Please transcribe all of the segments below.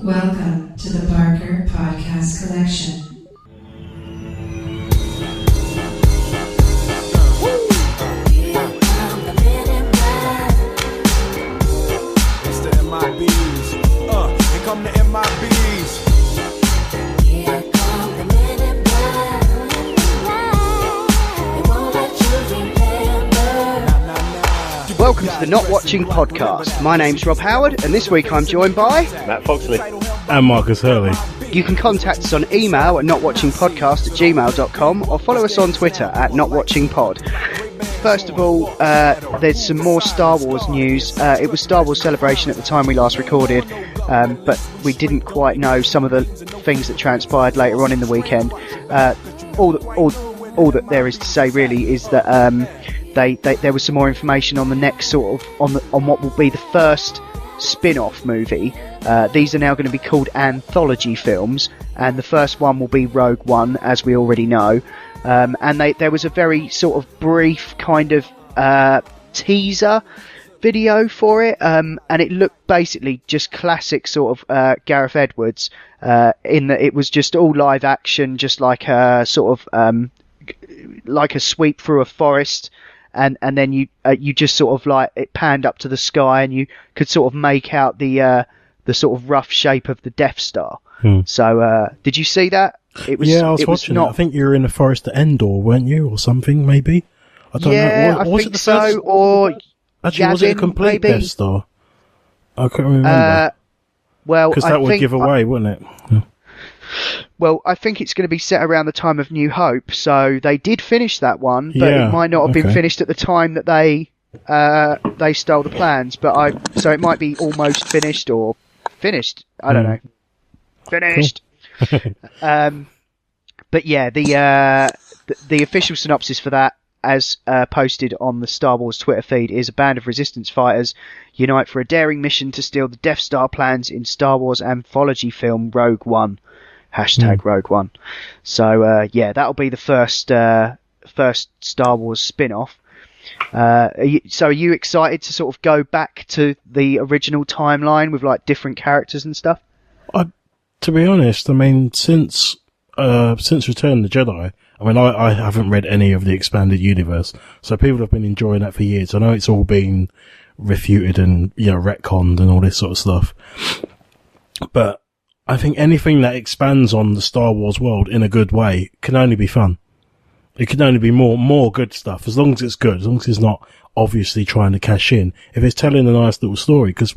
Welcome to the Barker Podcast Collection. It's the MIBs. Here come the MIBs. Here come the men in black. They won't let you remember. Welcome to the Not Watching Podcast. My name's Rob Howard, and this week I'm joined by Matt Foxley and Marcus Hurley. You can contact us on email at notwatchingpodcast@gmail.com or follow us on Twitter at notwatchingpod. First of all, there's some more Star Wars news. It was Star Wars Celebration at the time we last recorded, but we didn't quite know some of the things that transpired later on in the weekend. All that there is to say really is that there was some more information on the next sort of on what will be the first spin-off movie. These are now going to be called anthology films, and the first one will be Rogue One, as we already know. And there was a very sort of brief kind of teaser video for it, and it looked basically just classic sort of Gareth Edwards, in that it was just all live action, just like a sort of like a sweep through a forest. And then you just sort of like it panned up to the sky, and you could sort of make out the sort of rough shape of the Death Star. So did you see that? It was, yeah, I was watching it. I think you were in the forest at Endor, weren't you, or something? Maybe. I don't know. I think so. Or actually, was it a complete maybe? Death Star? I can't remember. Well, because that would give away, wouldn't it? Well, I think it's going to be set around the time of New Hope, so they did finish that one, but it might not have been finished at the time that they stole the plans. So it might be almost finished or finished. I don't know. Finished. Cool. But yeah, the official synopsis for that, as posted on the Star Wars Twitter feed, is a band of resistance fighters unite for a daring mission to steal the Death Star plans in Star Wars anthology film Rogue One. #Rogue One. So yeah, that'll be the first Star Wars spin-off. Are you excited to sort of go back to the original timeline with like different characters and stuff? To be honest, I mean, since Return of the Jedi, I mean, I haven't read any of the expanded universe, so people have been enjoying that for years. I know it's all been refuted and, retconned and all this sort of stuff. But I think anything that expands on the Star Wars world in a good way can only be fun. It can only be more good stuff, as long as it's good, as long as it's not obviously trying to cash in. If it's telling a nice little story, because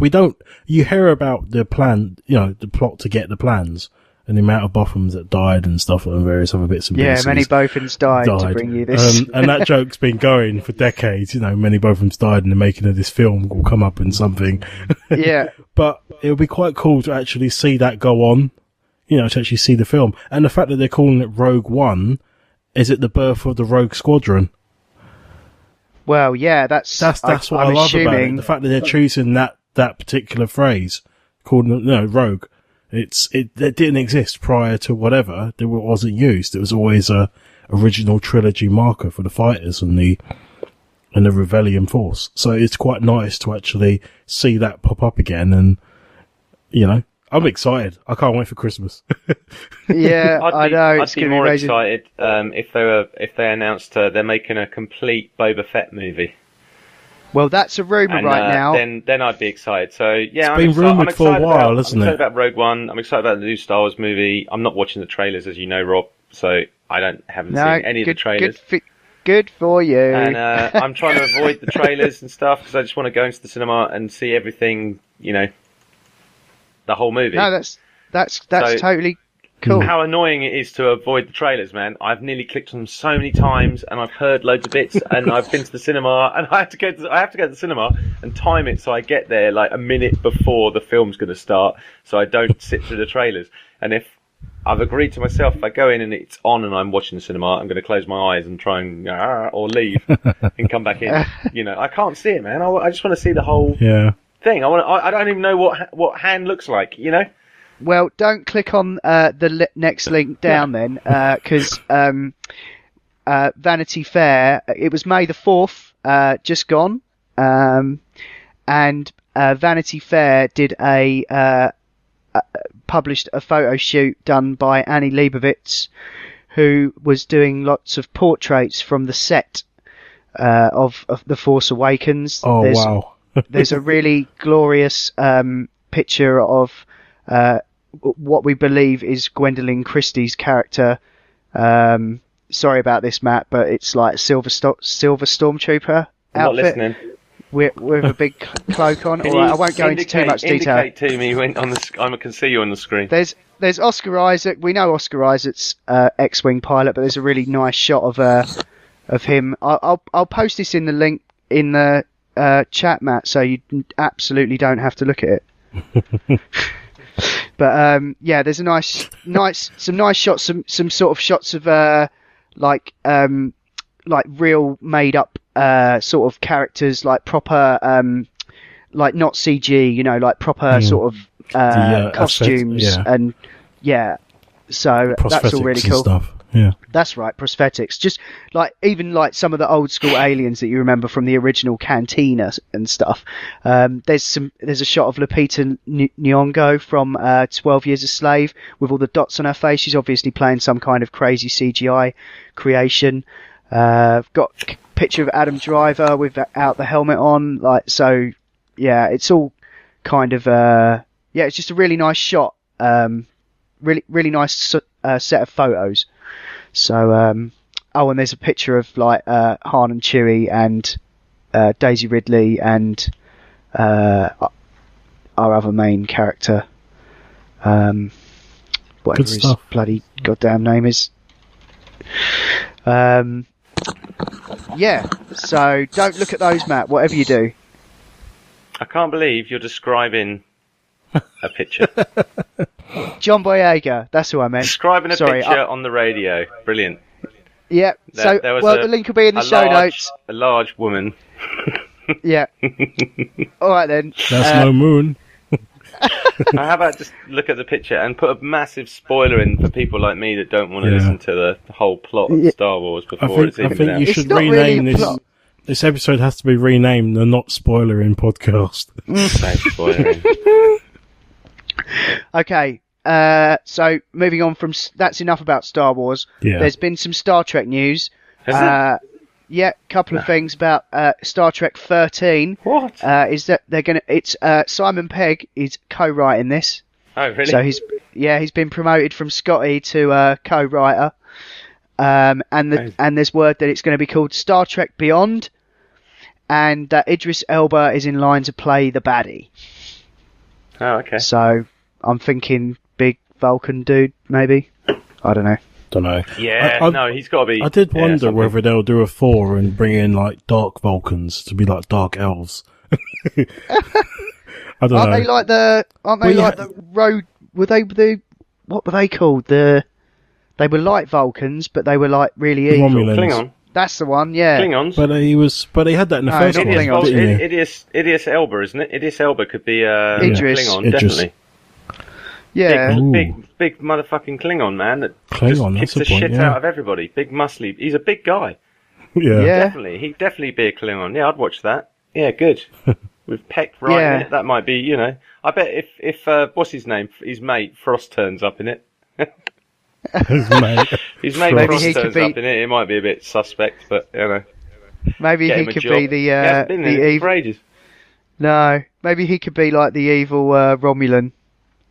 you hear about the plan, the plot to get the plans, and the amount of Bothans that died and stuff, and various other bits and pieces. Yeah, many Bothans died to bring you this. And that joke's been going for decades, many Bothans died in the making of this film, will come up in something. Yeah. But it would be quite cool to actually see that go on, to actually see the film. And the fact that they're calling it Rogue One, is it the birth of the Rogue Squadron? Well, yeah, that's what I love about it. The fact that they're choosing that particular phrase, called Rogue. It didn't exist prior to whatever. It wasn't used. It was always a original trilogy marker for the fighters and the rebellion force. So it's quite nice to actually see that pop up again. And I'm excited. I can't wait for Christmas. Yeah, I know. I'd be more excited if they announced they're making a complete Boba Fett movie. Well, that's a rumour right now. Then I'd be excited. So yeah, it's been rumoured for a while, isn't it? I'm excited about Rogue One. I'm excited about the new Star Wars movie. I'm not watching the trailers, as you know, Rob. So I haven't seen any of the trailers. Good for you. And I'm trying to avoid the trailers and stuff because I just want to go into the cinema and see everything. The whole movie. No, that's totally cool. How annoying it is to avoid the trailers, man. I've nearly clicked on them so many times, and I've heard loads of bits, and I've been to the cinema, and I have to go to the cinema and time it so I get there like a minute before the film's going to start, so I don't sit through the trailers. And if I've agreed to myself, if I go in and it's on and I'm watching the cinema, I'm going to close my eyes and try and or leave and come back in. I can't see it, man. I just want to see the whole thing. I don't even know what hand looks like. Well, don't click on the next link down then, because Vanity Fair, it was May the 4th, just gone, and Vanity Fair did a published a photo shoot done by Annie Leibovitz, who was doing lots of portraits from the set of The Force Awakens. Oh, wow. There's a really glorious picture of what we believe is Gwendolyn Christie's character. Sorry about this, Matt, but it's like a silver stormtrooper I'm outfit. not listening. With a big cloak on. Can All right, you I won't go into too much detail. Indicate to me when I can see you on the screen. There's Oscar Isaac. We know Oscar Isaac's X-wing pilot, but there's a really nice shot of him. I'll post this in the link in the chat, Matt, so you absolutely don't have to look at it. But yeah, there's some nice shots, some sort of shots of like real made up sort of characters, like proper like not CG, like proper sort of costumes and so that's all really cool. Stuff. Yeah. That's right, prosthetics. Just even some of the old school aliens that you remember from the original Cantina and stuff. There's a shot of Lupita Nyong'o from 12 Years a Slave with all the dots on her face. She's obviously playing some kind of crazy CGI creation. Got a picture of Adam Driver without the helmet on. So yeah, it's all kind of it's just a really nice shot. Really nice set of photos. So, and there's a picture of Han and Chewie and Daisy Ridley and our other main character, whatever his bloody goddamn name is. Yeah. So don't look at those, Matt. Whatever you do. I can't believe you're describing a picture. John Boyega, that's who I meant. Describing a picture on the radio. Brilliant. Yeah, the link will be in the show notes. A large woman. Yeah. Alright then. That's no moon. How about just look at the picture and put a massive spoiler in for people like me that don't want to listen to the whole plot of Star Wars before it's even I think out. you should rename this. This episode has to be renamed the Not Spoilering Podcast. No spoiling. Okay, so moving on from that's enough about Star Wars. Yeah. There's been some Star Trek news. Yeah, couple of things about Star Trek 13. What? Is that they're gonna? It's Simon Pegg is co-writing this. Oh, really? So he's been promoted from Scotty to co-writer. And there's word that it's going to be called Star Trek Beyond, and that Idris Elba is in line to play the baddie. Oh, okay. So I'm thinking big Vulcan dude, maybe. I don't know. Yeah, no, he's got to be. I did wonder whether they'll do a 4 and bring in dark Vulcans to be like dark elves. I don't know. Aren't they like the road? Were they what were they called? They were like Vulcans, but they were like really evil. Romulans. Klingon. That's the one, yeah. Klingons. But he had that in the first one. Idris Elba, isn't it? Idris Elba could be Idris. Klingon, Idris. definitely. Yeah. Big motherfucking Klingon, man. That Klingon, just that's kicks the the point, shit yeah. out of everybody. Big muscly. He's a big guy. Yeah. Definitely. He'd definitely be a Klingon. Yeah, I'd watch that. Yeah, good. With Peck right in it, that might be, I bet if what's his name? His mate, Frost turns up in it. His mate Frost turns up in it. It might be a bit suspect, but, Maybe he could be the evil. For ages. No, maybe he could be like the evil Romulan.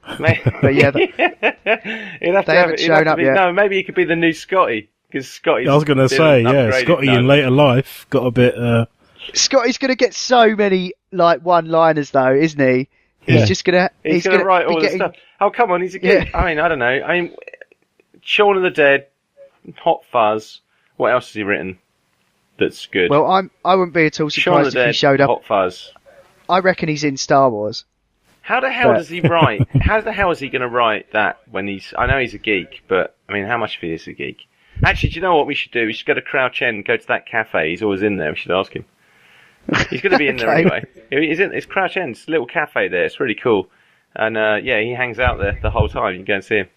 But yeah, he'd haven't shown up yet. No, maybe he could be the new Scotty. Because Scotty. I was going to say, Scotty in later life got a bit. Scotty's going to get so many one-liners though, isn't he? He's just going to. He's going to write all the stuff. Oh, come on, he's a kid. Yeah. I don't know. Shaun of the Dead, Hot Fuzz. What else has he written? That's good. Well, I wouldn't be at all surprised if he showed up. Hot Fuzz. I reckon he's in Star Wars. How the hell does he write? How the hell is he going to write that when he's... I know he's a geek, but, how much of he is a geek? Actually, do you know what we should do? We should go to Crouch End, go to that cafe. He's always in there. We should ask him. He's going to be in there anyway. It's Crouch End. It's a little cafe there. It's really cool. And, he hangs out there the whole time. You can go and see him.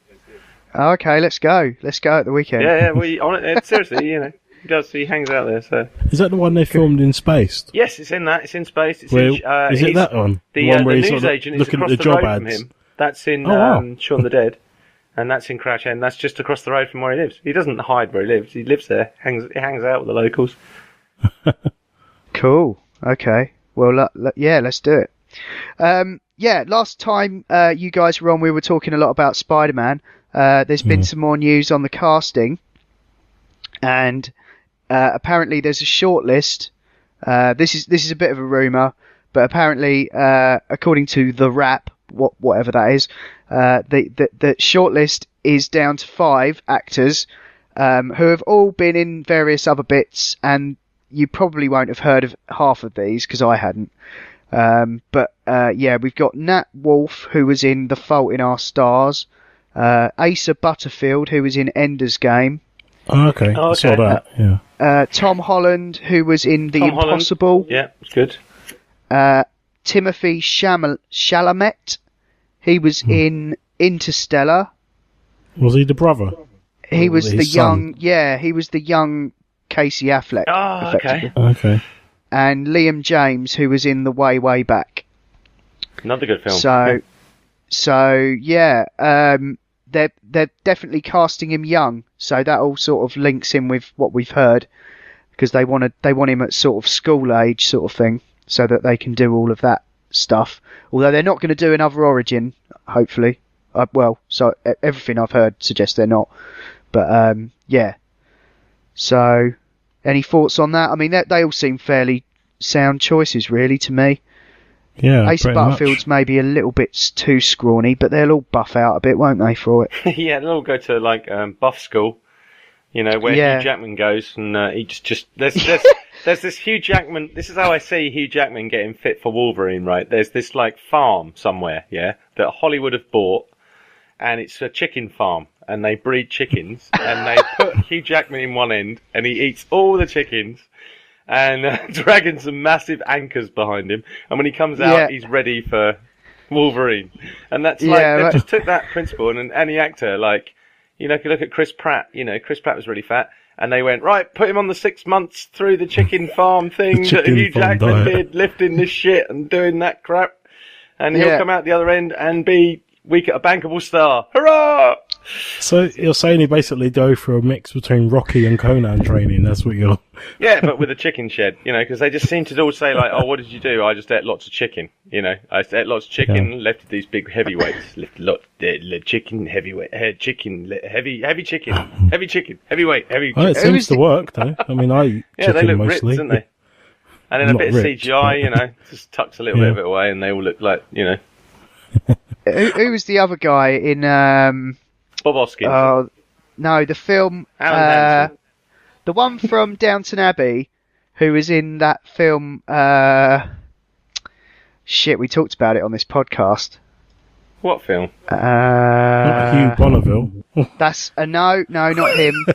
Okay, let's go. Let's go at the weekend. Yeah, well, seriously, he does. He hangs out there. So is that the one they filmed in space? Yes, it's in that. It's in space. Is it that one? The one where he's newsagent is across the road from him. That's in Oh, wow. Shaun the Dead, and that's in Crouch End. That's just across the road from where he lives. He doesn't hide where he lives. He lives there. He hangs out with the locals. Cool. Okay. Well, yeah, let's do it. Yeah, last time you guys were on, we were talking a lot about Spider-Man. There's been some more news on the casting, and apparently there's a shortlist. This is a bit of a rumor, but apparently, according to the Wrap, whatever that is, the shortlist is down to 5 actors who have all been in various other bits, and you probably won't have heard of half of these because I hadn't. But yeah, we've got Nat Wolff, who was in The Fault in Our Stars, Asa Butterfield, who was in Ender's Game. Oh, okay. I saw that. Yeah. Tom Holland, who was in The Impossible. Yeah, it's good. Timothy Chalamet, he was in Interstellar. Was he the brother? He was the son? he was the young Casey Affleck. Oh, okay. Okay. And Liam James, who was in The Way Back. Another good film. So yeah, they're definitely casting him young. So that all sort of links in with what we've heard, because they want him at sort of school age sort of thing, so that they can do all of that stuff. Although they're not going to do another Origin, hopefully. So everything I've heard suggests they're not. But yeah. So, any thoughts on that? I mean, they all seem fairly sound choices, really, to me. Yeah, Asa Butterfield's maybe a little bit too scrawny, but they'll all buff out a bit, won't they, for it? Yeah, they'll all go to like buff school, where Hugh Jackman goes, and he just there's this Hugh Jackman. This is how I see Hugh Jackman getting fit for Wolverine, right? There's this like farm somewhere, that Hollywood have bought, and it's a chicken farm, and they breed chickens, and they put Hugh Jackman in one end, and he eats all the chickens, and dragging some massive anchors behind him, and when he comes out, he's ready for Wolverine. And that's they just took that principle, and any actor, like, if you look at Chris Pratt, Chris Pratt was really fat, and they went, right, put him on the 6 months through the chicken farm thing that Hugh Jackman did, lifting this shit and doing that crap, and he'll come out the other end and be a bankable star. Hurrah! So you're saying he basically go for a mix between Rocky and Conan training, that's what you're... Yeah, but with a chicken shed, because they just seem to all say like, oh, what did you do? I just ate lots of chicken, I ate lots of chicken, lifted these big heavyweights, lifted chicken, heavyweight, heavy chicken, heavyweight, heavy chicken. Well, it seems to work, though. I mean, I eat chicken they look mostly. ripped, don't they? And then a bit of CGI, just tucks a little bit of it away, and they all look like, Who was the other guy in... Bob Hoskins. No, the film... Alan Hansen. The one from Downton Abbey, who was in that film... Shit, we talked about it on this podcast. What film? Not Hugh Bonneville. That's... no, not him.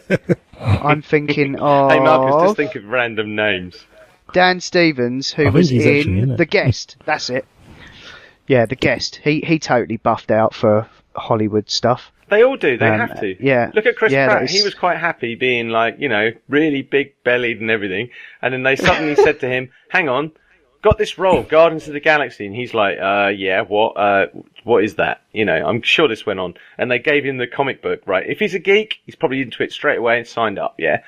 I'm thinking of... Hey, Marcus, just think of random names. Dan Stevens, who was in The Guest. That's it. Yeah, The Guest. He totally buffed out for Hollywood stuff. They all do. They have to. Yeah. Look at Chris Pratt. He was quite happy being like, really big bellied and everything. And then they suddenly said to him, hang on, got this role, Guardians of the Galaxy. And he's like, yeah, what is that? I'm sure this went on. And they gave him the comic book, right? If he's a geek, he's probably into it straight away and signed up, yeah?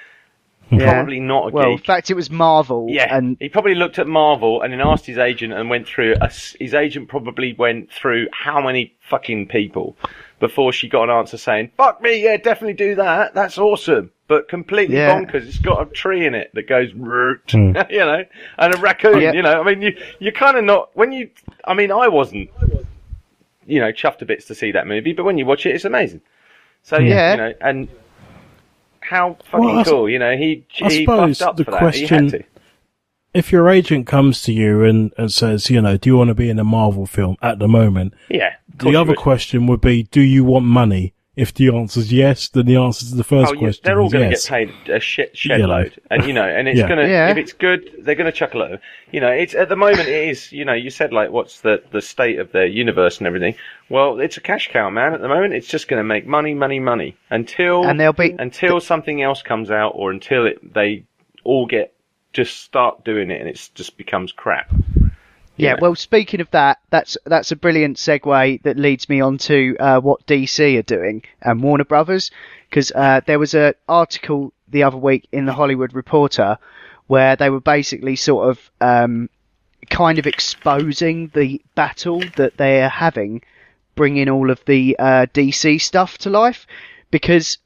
Probably not a geek. Well, in fact, it was Marvel. Yeah, and he probably looked at Marvel and then asked his agent and went through... his agent probably went through how many fucking people before she got an answer saying, fuck me, yeah, definitely do that. That's awesome. But completely bonkers. It's got a tree in it that goes... and a raccoon, I mean, you're kind of not... I wasn't, chuffed to bits to see that movie, but when you watch it, it's amazing. So, and... How fucking cool, he buffed up for that. He had to. If your agent comes to you and says, do you want to be in a Marvel film at the moment? Yeah. The other question would be, do you want money? If the answer is yes, then the answer to the first question they're all going to yes. get paid a shed load. And, and it's going to, if it's good, they're going to chuck a load. It's, at the moment it is, you said like, what's the state of the universe and everything. Well, it's a cash cow, man. At the moment, it's just going to make money until something else comes out or until they all just start doing it and it just becomes crap. Yeah, well, speaking of that, that's a brilliant segue that leads me on to what DC are doing and Warner Brothers, because there was an article the other week in the Hollywood Reporter where they were basically sort of kind of exposing the battle that they are having, bringing all of the DC stuff to life, because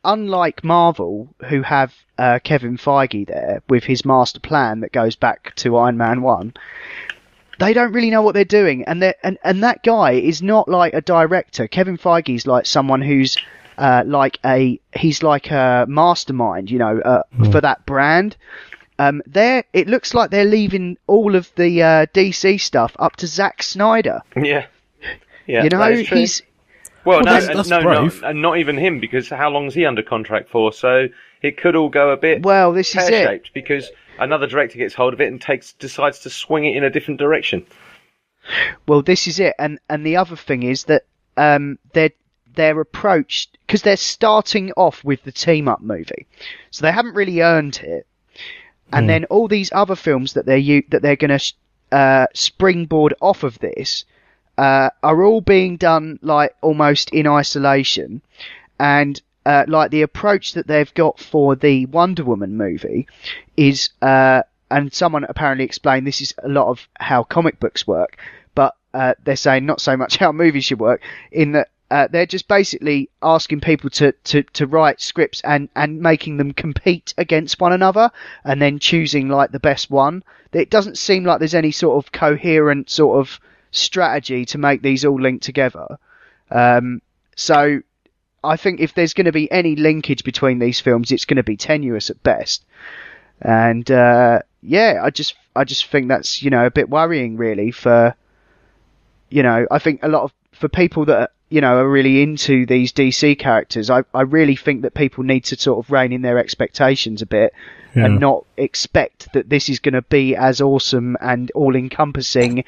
unlike Marvel, who have Kevin Feige there with his master plan that goes back to Iron Man 1, they don't really know what they're doing. And that guy is not like a director. Kevin Feige's like someone who's he's like a mastermind, for that brand. It looks like they're leaving all of the DC stuff up to Zack Snyder. Yeah, he's... Well, that's brave. and not even him, because how long is he under contract for? So it could all go a bit this is it. pear-shaped, because another director gets hold of it and decides to swing it in a different direction. Well, this is it, and the other thing is that their approach, because they're starting off with the team-up movie, so they haven't really earned it, and then all these other films that they're going to springboard off of this. Are all being done like almost in isolation, and like the approach that they've got for the Wonder Woman movie is, and someone apparently explained this is a lot of how comic books work, but they're saying not so much how movies should work, in that they're just basically asking people to write scripts and making them compete against one another, and then choosing like the best one. It doesn't seem like there's any sort of coherent sort of strategy to make these all link together. So I think if there's going to be any linkage between these films, it's going to be tenuous at best. And I just think that's a bit worrying, really. For I think a lot of for people that are really into these DC characters, I really think that people need to sort of rein in their expectations a bit. Yeah. And not expect that this is going to be as awesome and all-encompassing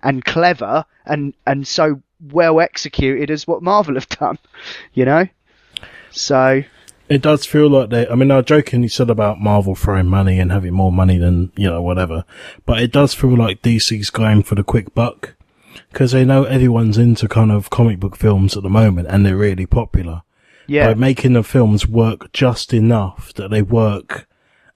and clever and so well executed as what Marvel have done, So it does feel like I jokingly said about Marvel throwing money and having more money than, whatever, but it does feel like DC's going for the quick buck, because they know everyone's into kind of comic book films at the moment and they're really popular. Yeah. By making the films work just enough that they work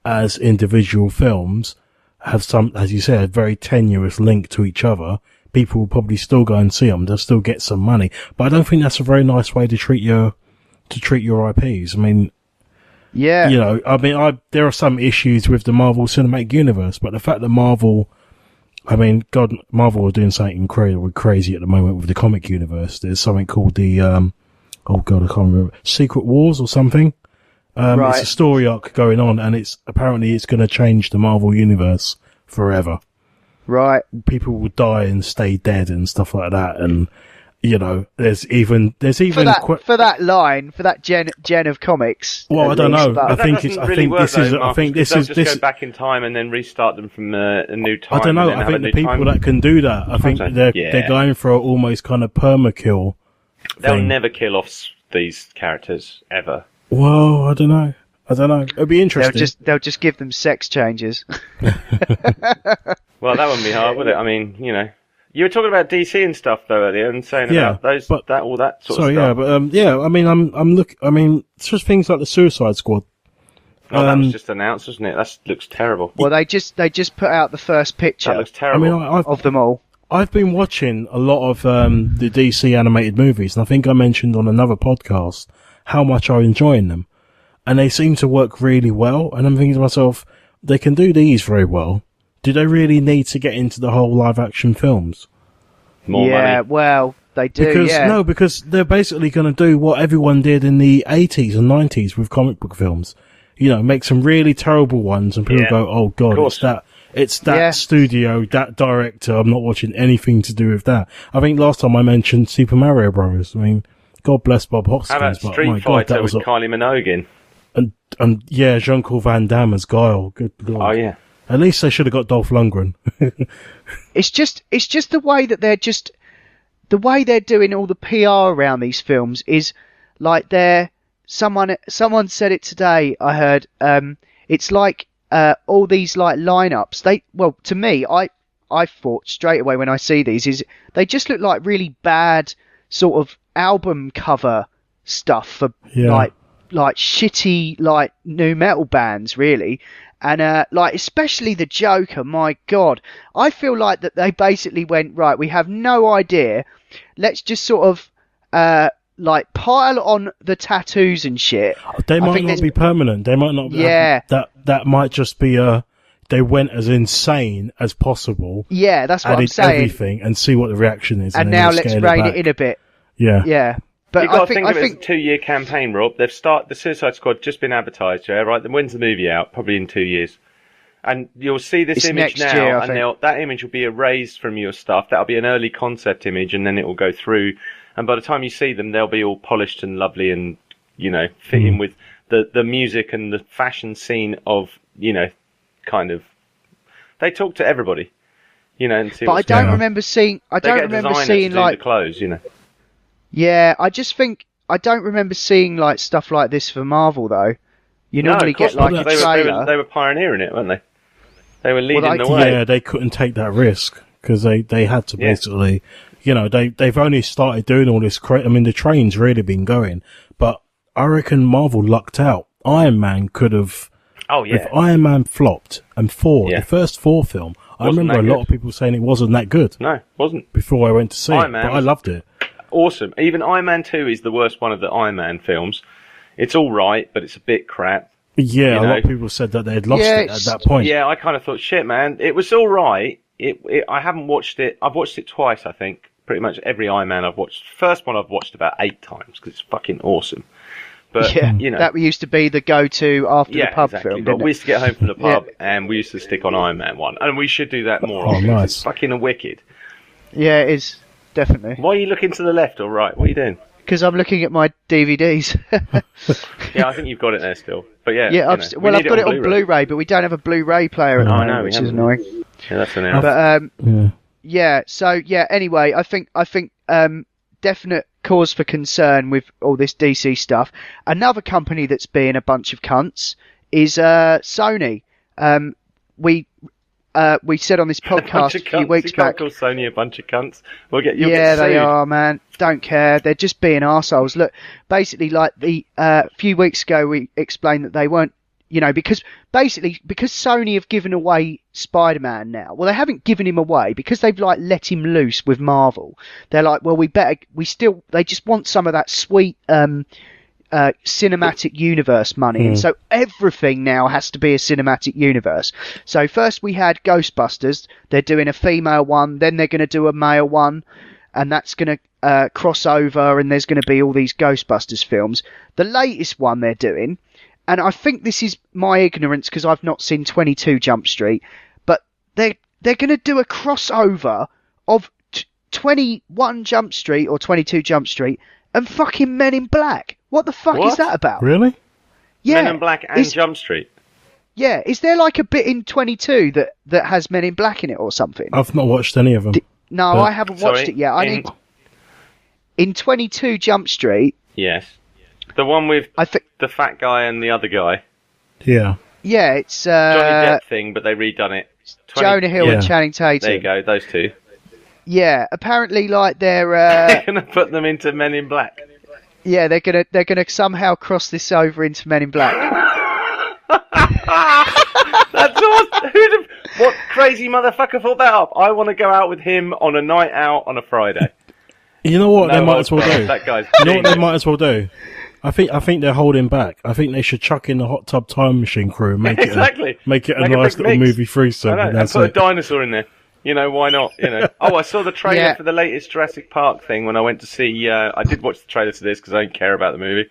as individual films, have some, as you said, a very tenuous link to each other, people will probably still go and see them. They'll still get some money. But I don't think that's a very nice way to treat your IPs. I mean, yeah, there are some issues with the Marvel Cinematic Universe, but the fact that Marvel are doing something incredibly crazy at the moment with the comic universe. There's something called the, I can't remember, Secret Wars or something. Right. It's a story arc going on, and it's going to change the Marvel universe forever. Right. People will die and stay dead and stuff like that, and there's even for that gen of comics. Well, I don't know. I think this is go back in time and then restart them from a new time. I don't know. I think the people that can do that, I think they're going for an almost kind of permakill. They'll never kill off these characters ever. Well, I don't know. It'll be interesting. They'll just give them sex changes. Well, that wouldn't be hard, would it? I mean, you were talking about DC and stuff though earlier, and saying about all that sort of stuff. It's just things like the Suicide Squad. Oh, that was just announced, wasn't it? That looks terrible. Well, they just put out the first picture. That looks terrible. Of them all. I've been watching a lot of the DC animated movies, and I think I mentioned on another podcast how much I'm enjoying them. And they seem to work really well, and I'm thinking to myself, they can do these very well. Do they really need to get into the whole live-action films? More money. Yeah, well, they do, because they're basically going to do what everyone did in the 80s and 90s with comic book films. Make some really terrible ones, and people go, oh God, it's that studio, that director, I'm not watching anything to do with that. I think last time I mentioned Super Mario Brothers. I mean, God bless Bob Hoskins. How about Street Fighter with Kylie Minogue? And Jean-Claude Van Damme as Guile. Good Lord. Oh yeah. At least they should have got Dolph Lundgren. It's just the way that they're doing all the PR around these films is like someone said it today. I heard it's like all these like lineups. To me, I thought straight away when I see these is they just look like really bad sort of album cover stuff for like shitty like new metal bands, really. And like especially the Joker, my God, I feel like that they basically went, right, we have no idea, let's just sort of like pile on the tattoos and shit. They might not be permanent. They might not. Yeah, that might just be they went as insane as possible. Yeah, that's what I'm saying. Everything and see what the reaction is. And now let's rein it in a bit. Yeah, yeah. But you've got to think of it as a 2-year campaign, Rob. They've started the Suicide Squad, just been advertised, yeah, right? Then when's the movie out? Probably in 2 years. And you'll see this image now, year, and that image will be erased from your stuff. That'll be an early concept image, and then it will go through. And by the time you see them, they'll be all polished and lovely, and fit in with the music and the fashion scene of kind of. They talk to everybody, and see. But I don't remember seeing. I don't remember seeing like the clothes, Yeah, I just think I don't remember seeing like stuff like this for Marvel though. You normally get like a trailer. They were pioneering it, weren't they? They were leading the way. Yeah, they couldn't take that risk because they had to basically, they've only started doing all this. I mean, the train's really been going, but I reckon Marvel lucked out. Iron Man could have. Oh yeah. If Iron Man flopped and the first Thor film, I remember a lot of people saying it wasn't that good. No, it wasn't. Before I went to see it, but I loved it. Awesome. Even Iron Man 2 is the worst one of the Iron Man films. It's all right, but it's a bit crap. Yeah, a lot of people said that they had lost it at that point. Yeah, I kind of thought, shit, man, it was all right. I haven't watched it. I've watched it twice, I think. Pretty much every Iron Man I've watched. First one I've watched about 8 times because it's fucking awesome. But that used to be the go-to after the pub film. But we used to get home from the pub and we used to stick on Iron Man 1, and we should do that more often. Nice. It's fucking wicked. Yeah, it is definitely. Why are you looking to the left or right? What are you doing? Because I'm looking at my DVDs. Yeah, I think you've got it there still. But I've got it on Blu-ray, but we don't have a Blu-ray player at the moment, which is annoying. Yeah, that's an error. But anyway, I think definite cause for concern with all this DC stuff. Another company that's being a bunch of cunts is Sony. We said on this podcast a few weeks back. Call Sony a bunch of cunts. You'll get sued. They are, man. Don't care. They're just being arseholes. Look, basically, like few weeks ago, we explained that they weren't, because Sony have given away SpiderMan now. Well, they haven't given him away because they've like let him loose with Marvel. They're like, well, they just want some of that sweet cinematic universe money, and so everything now has to be a cinematic universe. So first we had Ghostbusters. They're doing a female one, then they're going to do a male one, and that's going to cross over, and there's going to be all these Ghostbusters films. The latest one they're doing, and I think this is my ignorance because I've not seen 22 Jump Street, but they're going to do a crossover of 21 Jump Street or 22 Jump Street and fucking Men in Black. What the fuck is that about? Really? Yeah. Men in Black and Jump Street. Yeah. Is there like a bit in 22 that has Men in Black in it or something? I've not watched any of them. I haven't watched it yet. In 22 Jump Street. Yes. The one with the fat guy and the other guy. Yeah. Yeah, it's Johnny Depp thing, but they redone it. Jonah Hill and Channing Tatum. There you go, those two. Yeah, apparently like they're they're gonna put them into Men in Black. Yeah, they're gonna somehow cross this over into Men in Black. That's awesome. What crazy motherfucker thought that up? I want to go out with him on a night out on a Friday. You know what they might as well do? That guy's you know what they might as well do? I think they're holding back. I think they should chuck in the Hot Tub Time Machine crew and make it a nice little movie threesome. And put a dinosaur in there. Why not? Oh, I saw the trailer for the latest Jurassic Park thing when I went to see. I did watch the trailer to this because I don't care about the movie.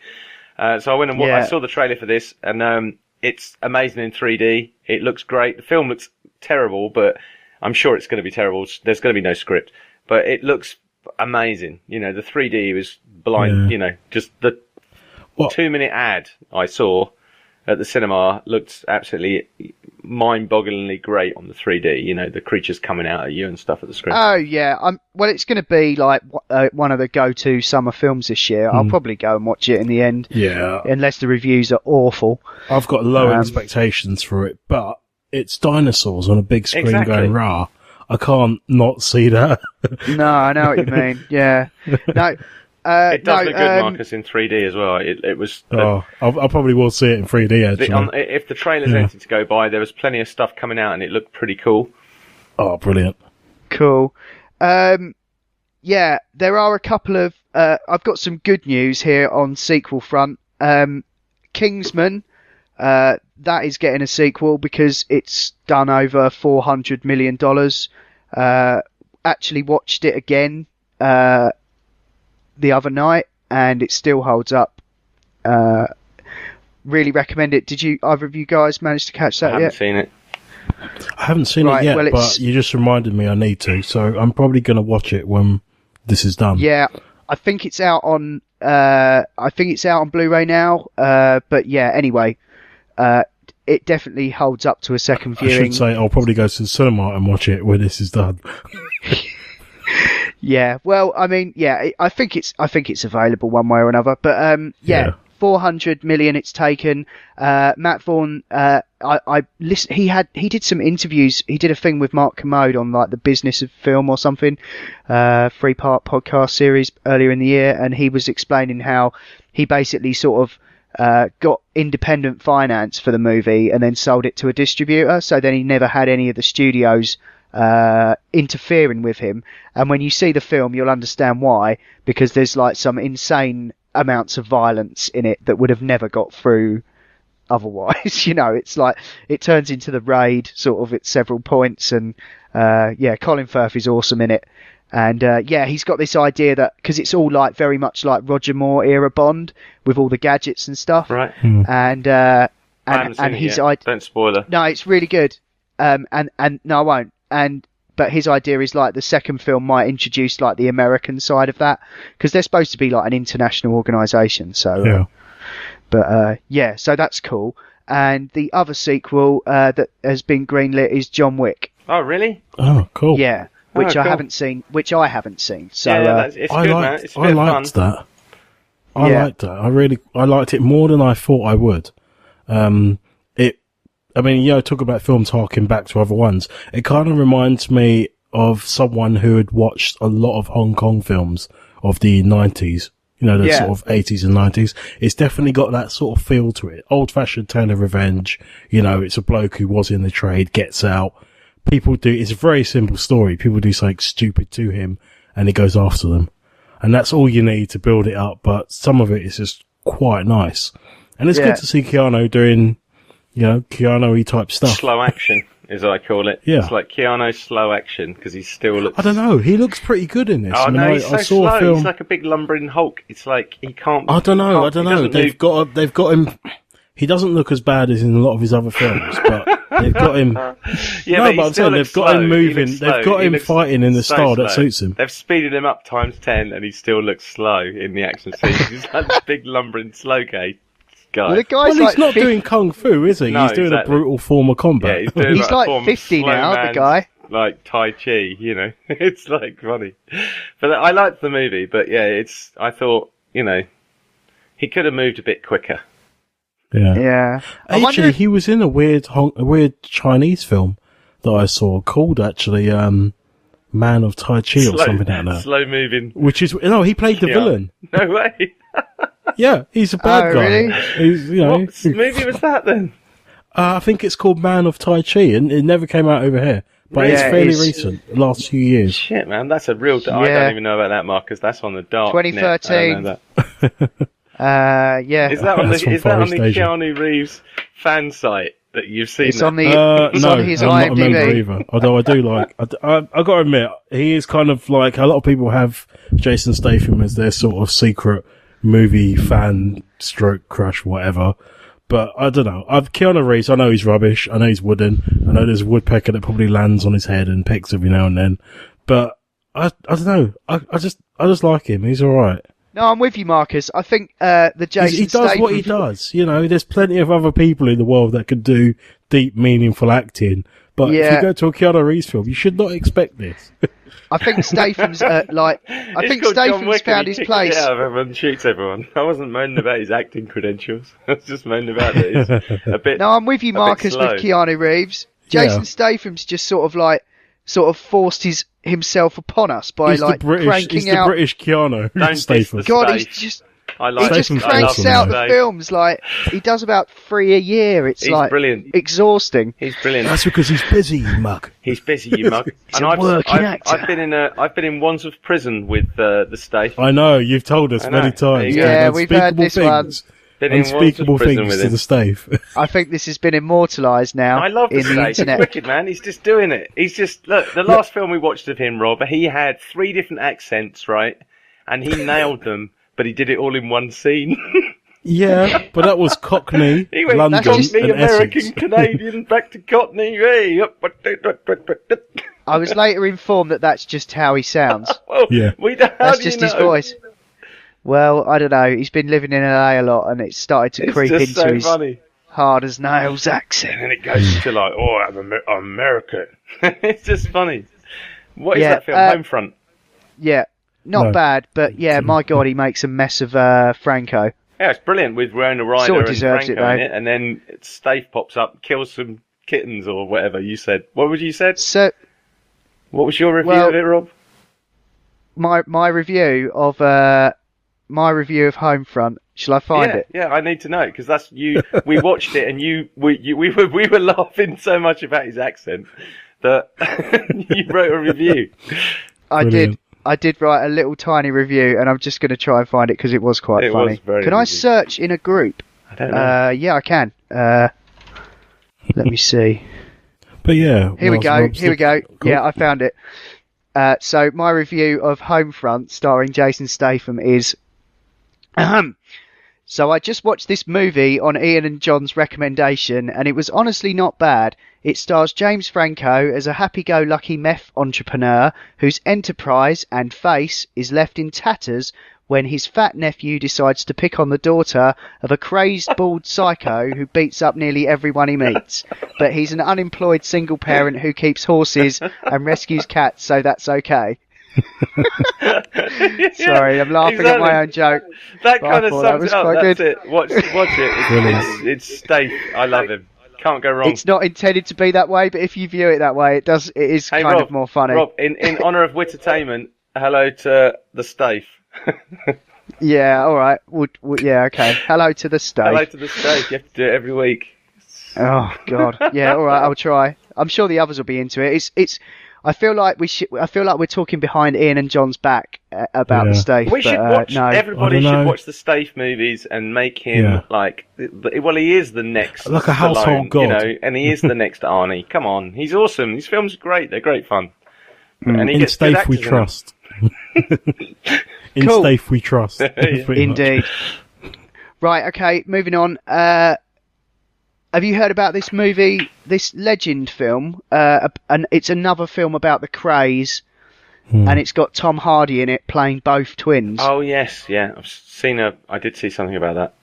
So I went and I saw the trailer for this, and it's amazing in 3D. It looks great. The film looks terrible, but I'm sure it's going to be terrible. There's going to be no script, but it looks amazing. The 3D was blind. Just the 2-minute ad I saw at the cinema looked absolutely mind-bogglingly great on the 3D. The creatures coming out at you and stuff at the screen. Oh yeah, well, it's going to be like one of the go-to summer films this year. I'll probably go and watch it in the end. Yeah, unless the reviews are awful. I've got low expectations for it, but it's dinosaurs on a big screen going rah. I can't not see that. No, I know what you mean. Yeah. No. It does look good, Marcus, in 3D as well. It was. I probably will see it in 3D actually. If the trailer's empty to go by, there was plenty of stuff coming out, and it looked pretty cool. Oh, brilliant! Cool. Yeah, there are a couple of. I've got some good news here on sequel front. Kingsman. That is getting a sequel because it's done over $400 million. Actually watched it again the other night, and it still holds up. Really recommend it. Did either of you guys manage to catch that yet? I haven't seen it. I haven't seen it yet, but you just reminded me I need to, so I'm probably going to watch it when this is done. Yeah, I think it's out on. Blu-ray now. But yeah, anyway, it definitely holds up to a second viewing. I should say I'll probably go to the cinema and watch it when this is done. Yeah, well, I mean, yeah, I think it's available one way or another. But yeah. 400 million it's taken. Matt Vaughn, I listened. He did some interviews. He did a thing with Mark Commode on like the business of film or something, 3-part podcast series earlier in the year, and he was explaining how he basically sort of got independent finance for the movie and then sold it to a distributor. So then he never had any of the studios interfering with him. And when you see the film, you'll understand why, because there's like some insane amounts of violence in it that would have never got through otherwise. You know, it's like it turns into The Raid sort of at several points, and yeah, Colin Firth is awesome in it. And yeah, he's got this idea that because it's all like very much like Roger Moore era Bond with all the gadgets and stuff, right? And his idea, don't spoil it. No, it's really good. And no, I won't. But his idea is like the second film might introduce like the American side of that, because they're supposed to be like an international organisation. So, yeah. Yeah, so that's cool. And the other sequel that has been greenlit is John Wick. Oh, really? Oh, cool. Yeah, which cool. I haven't seen. So yeah, it's good, man. It's a bit I liked fun. that. I liked that. I liked it more than I thought I would. I mean, you know, talk about films harking back to other ones. It kind of reminds me of someone who had watched a lot of Hong Kong films of the 90s, you know, the sort of 80s and 90s. It's definitely got that sort of feel to it. Old-fashioned tale of revenge. You know, it's a bloke who was in the trade, gets out. It's a very simple story. People do something stupid to him and he goes after them. And that's all you need to build it up, but some of it is just quite nice. And it's good to see Keanu doing, you know, Keanu-y type stuff. Slow action, as I call it. Yeah. It's like Keanu slow action, because he still looks... I don't know, he looks pretty good in this. Oh, I mean, no, he's so I saw slow. a film... He's like a big lumbering Hulk. It's like, he can't... I don't know. They've got him... He doesn't look as bad as in a lot of his other films, but they've got him... Yeah, but I'm saying they've got him moving, they've got him fighting in the style that suits him. They've speeded him up times 10, and he still looks slow in the action scenes. He's like this big lumbering slow guy. Well, the guy's he's not doing kung fu, is he? No, he's doing a brutal form of combat. Yeah, he's like 50 now, the guy. Like Tai Chi, you know. It's like funny. But I liked the movie, but yeah, I thought, you know, he could have moved a bit quicker. Yeah. Actually, he was in a weird Chinese film that I saw called actually, Man of Tai Chi or something like that. Slow moving. Which is, no, he played the villain. No way. Yeah, he's a bad guy. Really? He's, you know, what movie was that then? I think it's called Man of Tai Chi, and it never came out over here. But it's fairly recent, the last few years. Shit, man, that's a real... I don't even know about that, Marcus. That's on the dark 2013. net. I don't know that. Yeah. Is that on the Asia. Keanu Reeves fan site that you've seen? It's on the... no, on his I'm not a member IMDb. either. Although I do like... I got to admit, he is kind of like... A lot of people have Jason Statham as their sort of secret movie fan stroke crush, whatever. But I don't know. Keanu Reeves, I know he's rubbish. I know he's wooden. I know there's a woodpecker that probably lands on his head and pecks every now and then. But I don't know. I just like him. He's alright. No, I'm with you, Marcus. I think the Jason he does Statham... what he does. You know, there's plenty of other people in the world that can do deep, meaningful acting. But if you go to a Keanu Reeves film, you should not expect this. I think Statham's I think Statham's found his place. Yeah, everyone shoots everyone. I wasn't moaning about his acting credentials. I was just moaning about that he's a bit. No, I'm with you, Marcus, with Keanu Reeves. Jason Statham's just sort of like sort of forced himself upon us by He's like the British. cranking He's the out. British Keanu. Don't diss Statham. the God, Stafe. he's just. I He like just Statham's cranks awesome, out man. the films like he does about 3 a year. It's He's like brilliant. exhausting. He's brilliant. That's because he's busy, you mug. He's busy, you mug. He's a working actor. I've been in Wandsworth Prison with the Stafe. I know, you've told us I know. many times. Yeah, and we've heard unspeakable this one. things. Been in Unspeakable Wandsworth Prison things with to him. the Stave. I think this has been immortalised now I love the in the Stafe. He's internet. wicked, man. He's just doing it. He's just look. The last film we watched of him, Rob, he had 3 different accents, right? And he nailed them, but he did it all in one scene. Yeah, but that was Cockney, He went London, Cockney, and American, Essex. Canadian, back to Cockney. Hey, I was later informed that that's just how he sounds. well, Yeah. we don't, how That's do you just his know? voice. Well, I don't know. He's been living in LA a lot, and it's started to It's creep just into so his funny. hard as nails accent. And then it goes to like, oh, I'm American. It's just funny. What is Yeah, that film? Homefront. Yeah, not No. bad, but yeah, my God, he makes a mess of Franco. Yeah, it's brilliant with Winona Ryder Sort of and deserves Franco it, though. in it, and then Stafe pops up, kills some kittens or whatever you said. What was you said? So What was your review Well- of it, Rob? my review of Homefront. Shall I find it? Yeah, I need to know because that's you. We watched it and we were laughing so much about his accent that you wrote a review. Brilliant. I did write a little tiny review, and I'm just going to try and find it because it was quite It funny. was very Can I review. search in a group? I don't know. Yeah, I can. Let me see. But yeah. Here we whilst go. Rob's Here we go. looking- Cool. Yeah, I found it. So my review of Homefront, starring Jason Statham, is. So I just watched this movie on Ian and John's recommendation, and it was honestly not bad. It stars James Franco as a happy-go-lucky meth entrepreneur whose enterprise and face is left in tatters when his fat nephew decides to pick on the daughter of a crazed bald psycho who beats up nearly everyone he meets. But he's an unemployed single parent who keeps horses and rescues cats, so that's okay. Sorry, I'm laughing at my own joke. That But I kind of thought that sums was it up. quite That's good. it. Watch it. It's Stafe. I love him. Can't go wrong. It's not intended to be that way, but if you view it that way, it does. It is Hey, kind Rob, of more funny. Rob, in honour of Wittertainment, hello to the Stafe. Yeah, all right. Yeah, okay. Hello to the stage. Hello to the Stafe. You have to do it every week. Oh God. Yeah, all right. I'll try. I'm sure the others will be into it. It's. I feel like I feel like we're talking behind Ian and John's back about the Yeah. Stafe. We should watch. No. Everybody I don't should know. watch the Stafe movies and make him Yeah. like. Well, he is the next. Like a household Stallone, god. you know, and he is the next Arnie. Come on, he's awesome. These films are great. They're great fun. And he In gets good Stafe we actors in them. trust. In Cool. Stafe we trust. Pretty much. Indeed. Right. Okay. Moving on. Have you heard about this movie, this Legend film? And it's another film about the Krays, and it's got Tom Hardy in it playing both twins. Oh yes, yeah. I've seen I did see something about that.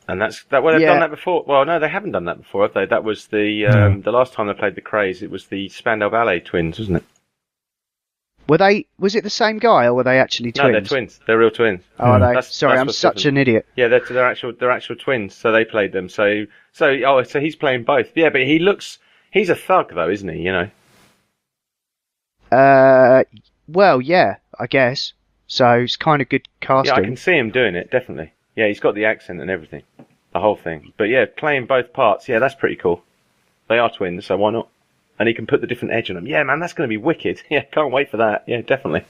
And that's that. Well, they've Yeah. done that before. Well, no, they haven't done that before, have they? That was the last time they played the Krays. It was the Spandau Ballet twins, wasn't it? Was it the same guy, or were they actually twins? No, they're twins. They're real twins. Oh, are they? That's- Sorry, that's I'm what's such different. an idiot. Yeah, they're actual twins. So they played them. So he's playing both. Yeah, but he's a thug though, isn't he? You know. Well, yeah, I guess. So it's kind of good casting. Yeah, I can see him doing it definitely. Yeah, he's got the accent and everything, the whole thing. But yeah, playing both parts. Yeah, that's pretty cool. They are twins, so why not? And he can put the different edge on them. Yeah, man, that's going to be wicked. Yeah, can't wait for that. Yeah, definitely.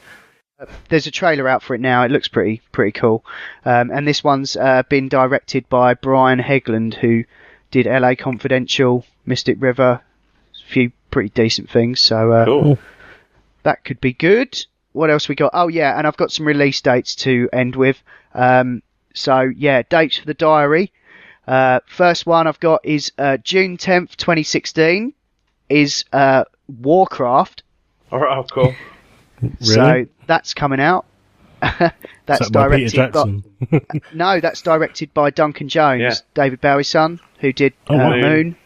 There's a trailer out for it now. It looks pretty cool. And this one's been directed by Brian Hegland, who did LA Confidential, Mystic River, a few pretty decent things. So Cool. that could be good. What else we got? Oh yeah, and I've got some release dates to end with. So yeah, dates for the diary. First one I've got is June 10th, 2016. Is Warcraft. All right, oh, cool. Really? So that's coming out. That's Is that by Peter directed by, Jackson? no, that's directed by Duncan Jones, Yeah. David Bowie's son, who did wow. Moon.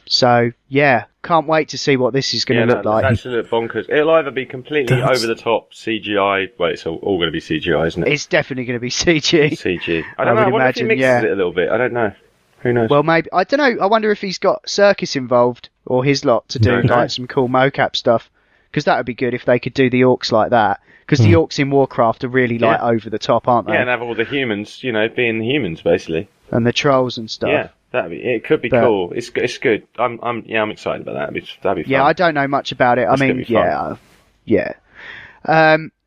So yeah, can't wait to see what this is going to look like. That should look bonkers. It'll either be completely over the top CGI. Well, it's all going to be CGI, isn't it? It's definitely going to be CG. CG. I don't I know. I would wonder if he imagine, mixes yeah. it a little bit. I don't know. Who knows? Well, maybe I don't know. I wonder if he's got circus involved or his lot to do No. like some cool mocap stuff. Because that would be good if they could do the orcs like that. Because the orcs in Warcraft are really like over the top, aren't they? Yeah, and have all the humans, being the humans basically. And the trolls and stuff. Yeah, it could be cool. It's good. I'm excited about that. That'd be fun. Yeah, I don't know much about it. That's I gonna mean, be fun. yeah.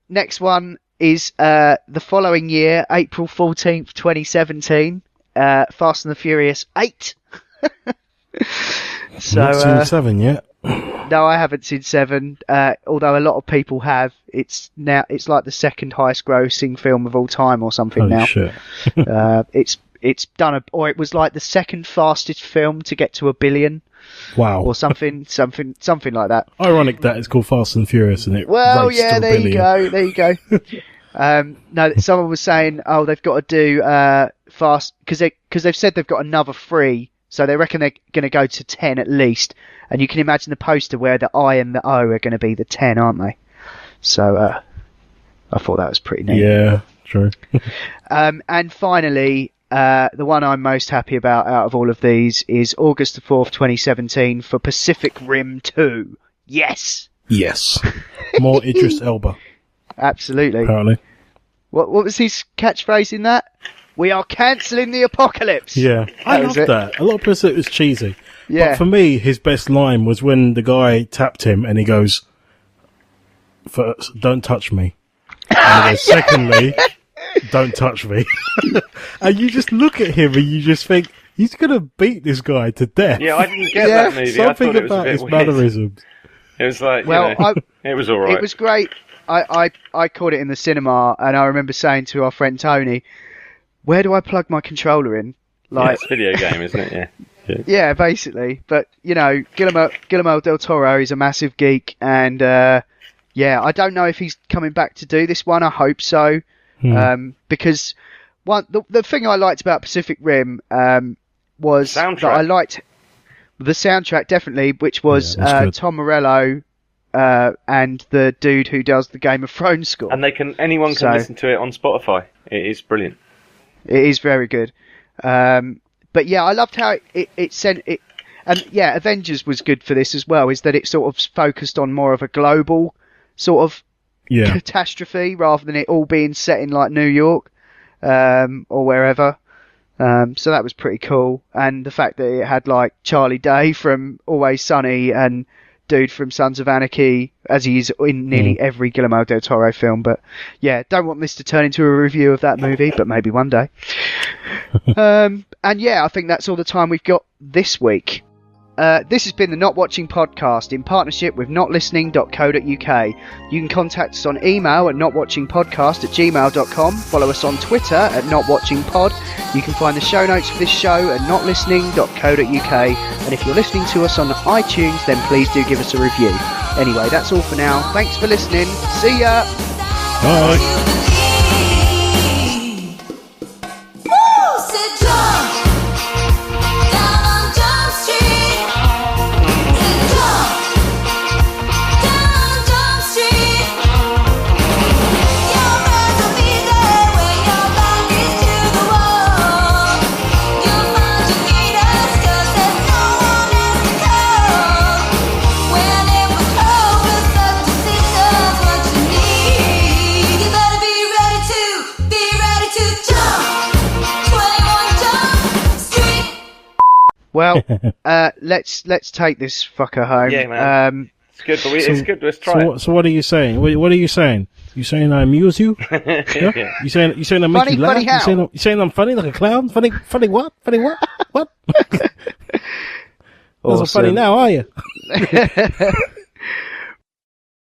Next one is the following year, April 14th, 2017. Fast and the Furious 8. So, Not seen 7 yet. no, I haven't seen 7. Although a lot of people have. It's like the second highest grossing film of all time or something Holy now. shit. It's done or it was like the second fastest film to get to 1 billion Wow. or something like that. Ironic that it's called Fast and Furious and it Well, raced yeah, to 1 there billion. you go. No, someone was saying, they've got to do fast because they've said they've got another 3, so they reckon they're going to go to 10 at least. And you can imagine the poster where the I and the O are going to be the 10, aren't they? So I thought that was pretty neat. Yeah, true. And finally, the one I'm most happy about out of all of these is August the 4th, 2017 for Pacific Rim 2. Yes! Yes. More Idris Elba, Absolutely. apparently. What was his catchphrase in that? We are cancelling the apocalypse. Yeah, I was love it. that. A lot of people said it was cheesy. Yeah. But for me, his best line was when the guy tapped him and he goes, "First, don't touch me." And he goes, "Secondly, don't touch me." And you just look at him and you just think, he's going to beat this guy to death. Yeah, I didn't get Yeah. that movie. I Something thought it was a about bit his weird. mannerisms. It was like, Well, it was all right. It was great. I caught it in the cinema, and I remember saying to our friend Tony, "Where do I plug my controller in?" Yeah, it's a video game, isn't it? Yeah. Yeah, basically. But, Guillermo del Toro is a massive geek, and, I don't know if he's coming back to do this one. I hope so. Because the thing I liked about Pacific Rim was Soundtrack. that I liked the soundtrack, definitely, which was Yeah, that's good. Tom Morello and the dude who does the Game of Thrones score. And anyone can So- listen to it on Spotify. It is brilliant. It is very good. But yeah, I loved how it sent it. And yeah, Avengers was good for this as well, is that it sort of focused on more of a global sort of Yeah. catastrophe rather than it all being set in like New York or wherever. So that was pretty cool. And the fact that it had like Charlie Day from Always Sunny and dude from Sons of Anarchy, as he is in nearly every Guillermo del Toro film. But yeah, don't want this to turn into a review of that movie, but maybe one day. And yeah, I think that's all the time we've got this week. This has been the Not Watching Podcast in partnership with notlistening.co.uk. You can contact us on email at notwatchingpodcast@gmail.com. Follow us on Twitter at notwatchingpod. You can find the show notes for this show at notlistening.co.uk. And if you're listening to us on iTunes, then please do give us a review. Anyway, that's all for now. Thanks for listening. See ya! Bye. Well, let's take this fucker home. Yeah, man. It's good, but it's good. Let's try it. So what are you saying? What are you saying? You saying I amuse you? Yeah? Yeah. You saying I make Funny, you laugh? funny how? You saying I'm funny like a clown? Funny what? Funny what? What? That's not funny Awesome. now, are you?